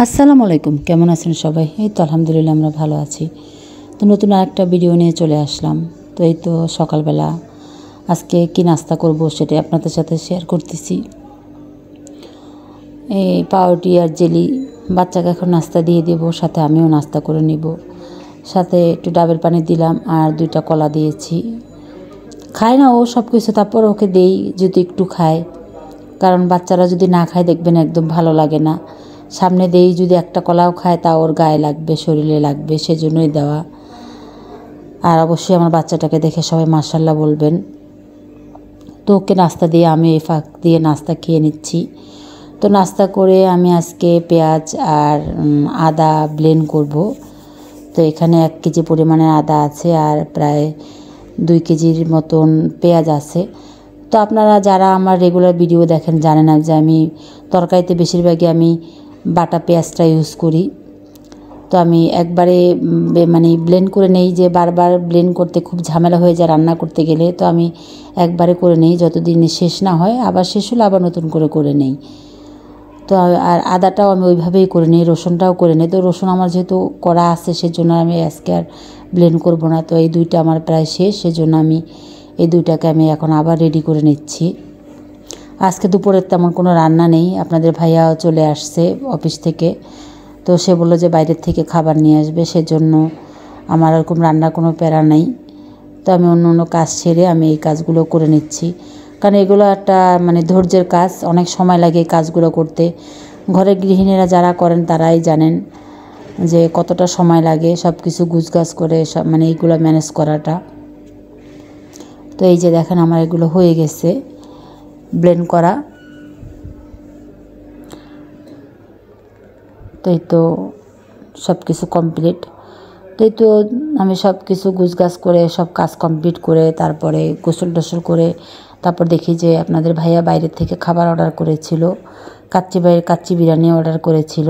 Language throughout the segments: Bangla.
আসসালামু আলাইকুম, কেমন আছেন সবাই? এই তো আলহামদুলিল্লাহ আমরা ভালো আছি। তো নতুন আরেকটা ভিডিও নিয়ে চলে আসলাম। তো এই তো সকালবেলা আজকে কি নাস্তা করব সেটা আপনাদের সাথে শেয়ার করতেছি। এই পাউরুটি আর জেলি বাচ্চাকে এখন নাস্তা দিয়ে দেব, সাথে আমিও নাস্তা করে নিব। সাথে একটু ডাবের পানি দিলাম আর 2টা কলা দিয়েছি। খায় না ও সব কিছু, তারপর ওকে দেই যদি একটু খায়, কারণ বাচ্চারা যদি না খায় দেখবেন একদম ভালো লাগে না। সামনে দেই যদি একটা কলাও খায় তা ওর গায়ে লাগবে, শরীরে লাগবে, সেজন্যই দেওয়া। আর অবশ্যই আমার বাচ্চাটাকে দেখে সবাই মাশাআল্লাহ বলবেন। তো ওকে নাস্তা দিয়ে আমি এই ফাঁক দিয়ে নাস্তা খেয়ে নিচ্ছি। তো নাস্তা করে আমি আজকে পেঁয়াজ আর আদা ব্লেন্ড করব। তো এখানে 1 কেজি পরিমাণের আদা আছে আর প্রায় 2 কেজির মতন পেঁয়াজ আছে। তো আপনারা যারা আমার রেগুলার ভিডিও দেখেন জানেন যে আমি তরকারিতে বেশিরভাগই আমি বাটা পেঁয়াজটা ইউজ করি। তো আমি একবারে ব্লেন্ড করে নেই, যে বারবার ব্লেন্ড করতে খুব ঝামেলা হয়ে যায় রান্না করতে গেলে। তো আমি একবারে করে নেই, যতদিন শেষ না হয়, আবার শেষ হলে আবার নতুন করে নেই। তো আর আদাটাও আমি ওইভাবেই করে নিই, রসুনটাও করে নিই। তো রসুন আমার যেহেতু করা আছে সেজন্য আমি আজকে আর ব্লেন্ড করব না। তো এই 2টা আমার প্রায় শেষ, সেজন্য আমি এই 2টাকে আমি এখন আবার রেডি করে নিচ্ছি। আজকে দুপুরের তেমন কোনো রান্না নেই, আপনাদের ভাইয়া চলে আসছে অফিস থেকে। তো সে বললো যে বাইরের থেকে খাবার নিয়ে আসবে, সেজন্য আমার এরকম রান্নার কোনো প্যারা নেই। তো আমি অন্য কাজ ছেড়ে আমি এই কাজগুলো করে নিচ্ছি, কারণ এগুলো একটা ধৈর্যের কাজ, অনেক সময় লাগে এই কাজগুলো করতে। ঘরের গৃহিণীরা যারা করেন তারাই জানেন যে কতটা সময় লাগে সব কিছু গুছগাছ করে সব এইগুলো ম্যানেজ করাটা। তো এই যে দেখেন আমার এগুলো হয়ে গেছে ব্লেন্ড করা। তো এই তো সব কিছু কমপ্লিট। তো এই তো আমি সব কিছু গুছগাছ করে সব কাজ কমপ্লিট করে তারপরে গোসল টোসল করে তারপর দেখি যে আপনাদের ভাইয়া বাইরের থেকে খাবার অর্ডার করেছিল, কাচ্চি বিরিয়ানি অর্ডার করেছিল।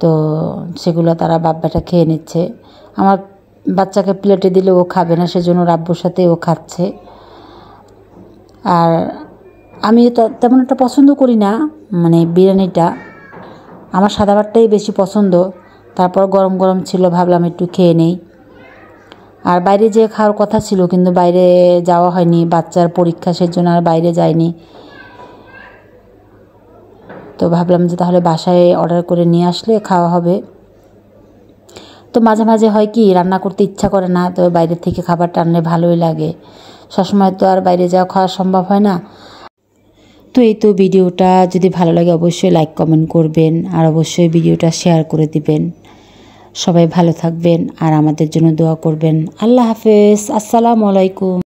তো সেগুলো তারা বাপ বেটা খেয়ে নিচ্ছে। আমার বাচ্চাকে প্লেটে দিলে ও খাবে না, সেজন্য রাব্বুর সাথে ও খাচ্ছে। আর আমি তো তেমন একটা পছন্দ করি না বিরিয়ানিটা, আমার সাদা ভাতটাই বেশি পছন্দ। তারপর গরম গরম ছিল, ভাবলাম একটু খেয়ে নেই। আর বাইরে যেয়ে খাওয়ার কথা ছিল কিন্তু বাইরে যাওয়া হয়নি, বাচ্চার পরীক্ষা, সেজন্য আর বাইরে যাইনি। তো ভাবলাম যে তাহলে বাসায় অর্ডার করে নিয়ে আসলে খাওয়া হবে। তো মাঝে মাঝে হয় কি রান্না করতে ইচ্ছা করে না, তো বাইরে থেকে খাবারটা আনলে ভালোই লাগে। সবসময় তো আর বাইরে যাওয়া খাওয়া সম্ভব হয় না। তো এই তো ভিডিওটা যদি ভালো লাগে অবশ্যই লাইক কমেন্ট করবেন আর অবশ্যই ভিডিওটা শেয়ার করে দিবেন। সবাই ভালো থাকবেন আর আমাদের জন্য দোয়া করবেন। আল্লাহ হাফেজ, আসসালামু আলাইকুম।